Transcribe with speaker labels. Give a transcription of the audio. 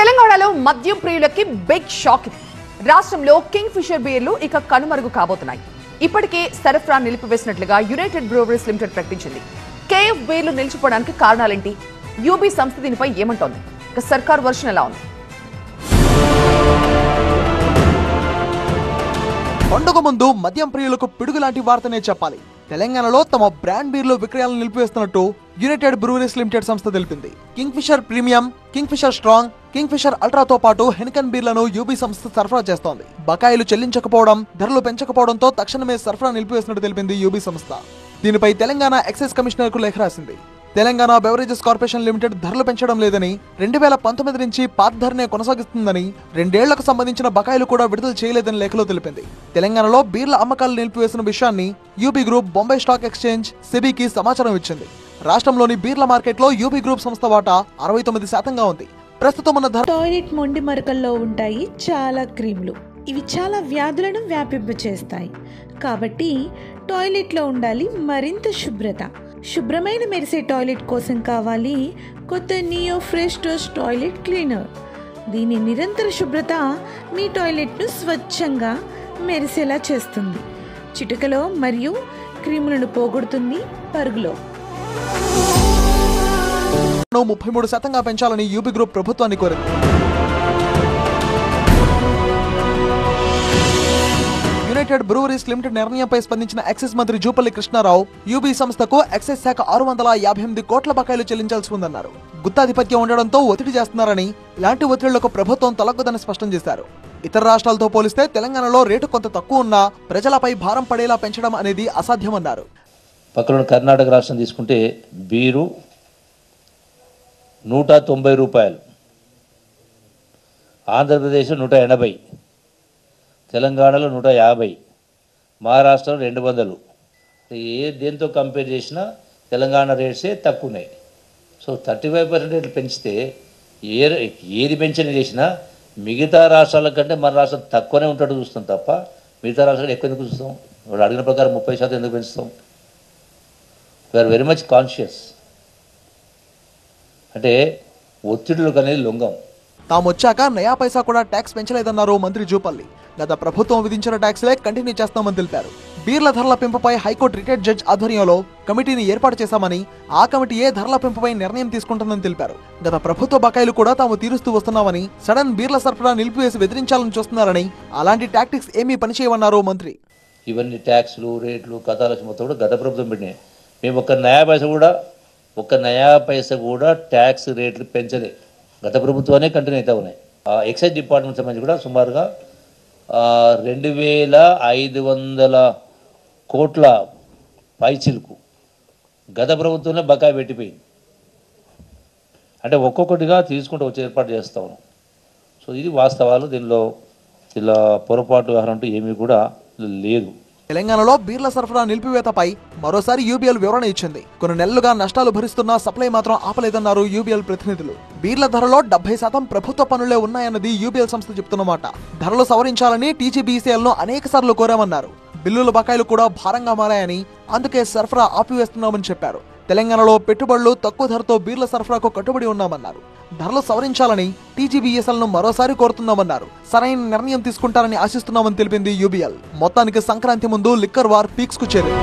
Speaker 1: తెలంగాణలో మద్యం ప్రియులకి big shock ఇది. రాష్ట్రంలో కింగ్ ఫిషర్ బీర్లు ఇక కనుమరుగు కాబోతున్నాయి. ఇప్పటికే సరఫరా నిలిపివేసినట్లుగా యునైటెడ్ బ్రూవరీస్ లిమిటెడ్ ప్రకటించింది. కేఎఫ్ బీర్లు నిలిచిపోవడానికి కారణాలేంటి? యూబీ సంస్థ దీనిపై ఏమంటోంది? ఇక సర్కార్ వర్షన్ ఎలా ఉంది?
Speaker 2: పండుగ ముందు మద్యం ప్రియులకు పిడుగు లాంటి వార్తనే చెప్పాలి. తెలంగాణలో తమ బ్రాండ్ బీర్లు విక్రయాలను నిలిపివేస్తున్నట్టు యునైటెడ్ బ్రూవరీస్ లిమిటెడ్ సంస్థ తెలిపింది. Kingfisher premium, Kingfisher strong, Kingfisher అల్ట్రాతో పాటు హెనికన్ బీర్లను యూబీ సంస్థ సరఫరా చేస్తోంది. బకాయిలు చెల్లించకపోవడం, ధరలు పెంచకపోవడంతో తక్షణమే సరఫరా నిలిపివేసినట్టు తెలిపింది యూబీ సంస్థ. దీనిపై తెలంగాణ ఎక్సైజ్ కమిషనర్ కు లేఖ రాసింది. తెలంగాణ బెవరేజెస్ కార్పొరేషన్ లిమిటెడ్ ధరలు పెంచడం లేదని, 2019 నుంచి పాత ధరనే కొనసాగిస్తుందని, 2 ఏళ్లకు సంబంధించిన బకాయిలు కూడా విడుదల చేయలేదని లేఖలో తెలిపింది. తెలంగాణలో బీర్ల అమ్మకాలు నిలిపివేసిన విషయాన్ని UB group Bombay stock exchange సెబీకి సమాచారం ఇచ్చింది. రాష్ట్రంలోని బీర్ల మార్కెట్లో యూబీ గ్రూప్ సంస్థ వాటా 69% ఉంది. ప్రస్తుతం ఉన్న ధర
Speaker 3: టాయిలెట్ మొండి మరకల్లో ఉంటాయి చాలా క్రీములు. ఇవి చాలా వ్యాధులను వ్యాపింపచేస్తాయి. కాబట్టి టాయిలెట్లో ఉండాలి మరింత శుభ్రత. శుభ్రమైన మెరిసే టాయిలెట్ కోసం కావాలి కొత్త neo fresh toes toilet cleaner. దీని నిరంతర శుభ్రత మీ టాయిలెట్ను స్వచ్ఛంగా మెరిసేలా చేస్తుంది. చిటికలో మరియు క్రీములను పోగొడుతుంది పరుగులో.
Speaker 2: 33% పెంచాలని యూబీ గ్రూప్ ప్రభుత్వాన్ని కోరింది. యునైటెడ్ బ్రూవరీస్ లిమిటెడ్ నిర్ణయంపై స్పందించిన ఎక్సైజ్ మంత్రి జూపల్లి కృష్ణారావు యూబీ సంస్థకు ఎక్సైజ్ శాఖ 658 కోట్ల బకాయిలు చెల్లించాల్సి ఉందన్నారు. గుత్తాధిపత్యం ఉండడంతో ఒత్తిడి చేస్తున్నారని, ఇలాంటి ఒత్తిళ్లకు ప్రభుత్వం తలగ్గదని స్పష్టం చేశారు. ఇతర రాష్ట్రాలతో పోలిస్తే తెలంగాణలో రేటు కొంత తక్కువ ఉన్నా ప్రజలపై భారం పడేలా పెంచడం అనేది అసాధ్యమన్నారు.
Speaker 4: పక్కన కర్ణాటక రాష్ట్రం తీసుకుంటే బీరు 190 రూపాయలు, ఆంధ్రప్రదేశ్ 180, తెలంగాణలో 150, మహారాష్ట్రలో 200. దేంతో కంపేర్ చేసినా తెలంగాణ రేట్సే తక్కువ ఉన్నాయి. సో 35% రేట్లు పెంచితే ఏది పెంచని చేసినా మిగతా రాష్ట్రాల కంటే మన రాష్ట్రం తక్కువనే ఉంటాడు చూస్తాం తప్ప మిగతా రాష్ట్రాలు ఎక్కువ ఎందుకు చూస్తాం? వాడు అడిగిన ప్రకారం 30% ఎందుకు పెంచుతాం? We are very much conscious. అంటే ఒత్తిడులకు అనేది లొంగం.
Speaker 2: తాము వచ్చాక నయా పైసా కూడా ట్యాక్స్ పెంచలేదన్నారు మంత్రి జూపల్లి. గత ప్రభుత్వం విధించిన ట్యాక్స్లే కంటిన్యూ చేస్తామని తెలిపారు. బీర్ల ధరల పెంపుపై హైకోర్టు రిటైర్డ్ జడ్జ్ ఆధ్వర్యంలో కమిటీని ఏర్పాటు చేశామని, ఆ కమిటీయే ధరల పెంపుపై నిర్ణయం తీసుకుంటుందని తెలిపారు. గత ప్రభుత్వ బకాయిలు కూడా తాము తీరుస్తూ వస్తున్నామని, సడన్ బీర్ల సరఫరా నిలిపివేసి బెదిరించాలని చూస్తున్నారని, అలాంటి టాక్టిక్స్ ఏమీ పనిచేయవన్నారు మంత్రి.
Speaker 4: ఇవన్నీ ట్యాక్స్లు, రేట్లు, కథాల మొత్తం కూడా గత ప్రభుత్వం పెట్టినాయి. మేము ఒక్క నయా పైసా కూడా ట్యాక్స్ రేట్లు పెంచలే. గత ప్రభుత్వానే కంటిన్యూ అవుతా ఉన్నాయి. ఎక్సైజ్ డిపార్ట్మెంట్ సంబంధించి కూడా సుమారుగా 2500 కోట్ల పైచిలకు గత ప్రభుత్వంలో బకాయి పెట్టిపోయింది. అంటే ఒక్కొక్కటిగా తీసుకుంటూ వచ్చి ఏర్పాటు చేస్తా ఉన్నాం. సో ఇది వాస్తవాలు. దీనిలో ఇలా పొరపాటు వ్యవహారం అంటూ ఏమీ కూడా లేదు.
Speaker 2: తెలంగాణలో బీర్ల సరఫరా నిలిపివేతపై మరోసారి యూబీఎల్ వివరణ ఇచ్చింది. కొన్ని నెలలుగా నష్టాలు భరిస్తున్నా సప్లై మాత్రం ఆపలేదన్నారు యూబీఎల్ ప్రతినిధులు. బీర్ల ధరలో 70% ప్రభుత్వ పనులే ఉన్నాయన్నది యూబీఎల్ సంస్థ చెబుతున్నమాట. ధరలు సవరించాలని టీజీబీసీఎల్ ను అనేక సార్లు కోరామన్నారు. బిల్లుల బకాయిలు కూడా భారంగా మారాయని, అందుకే సరఫరా ఆపివేస్తున్నామని చెప్పారు. తెలంగాణలో పెట్టుబడులు తక్కువ ధరతో బీర్ల సరఫరాకు కట్టుబడి ఉన్నామన్నారు. ధరలు సవరించాలని టీజీబీఎస్ఎల్ ను మరోసారి కోరుతున్నామన్నారు. సరైన నిర్ణయం తీసుకుంటారని ఆశిస్తున్నామని తెలిపింది యూబీఎల్. మొత్తానికి సంక్రాంతి ముందు లిక్కర్ వార్ పీక్స్ కు చేరింది.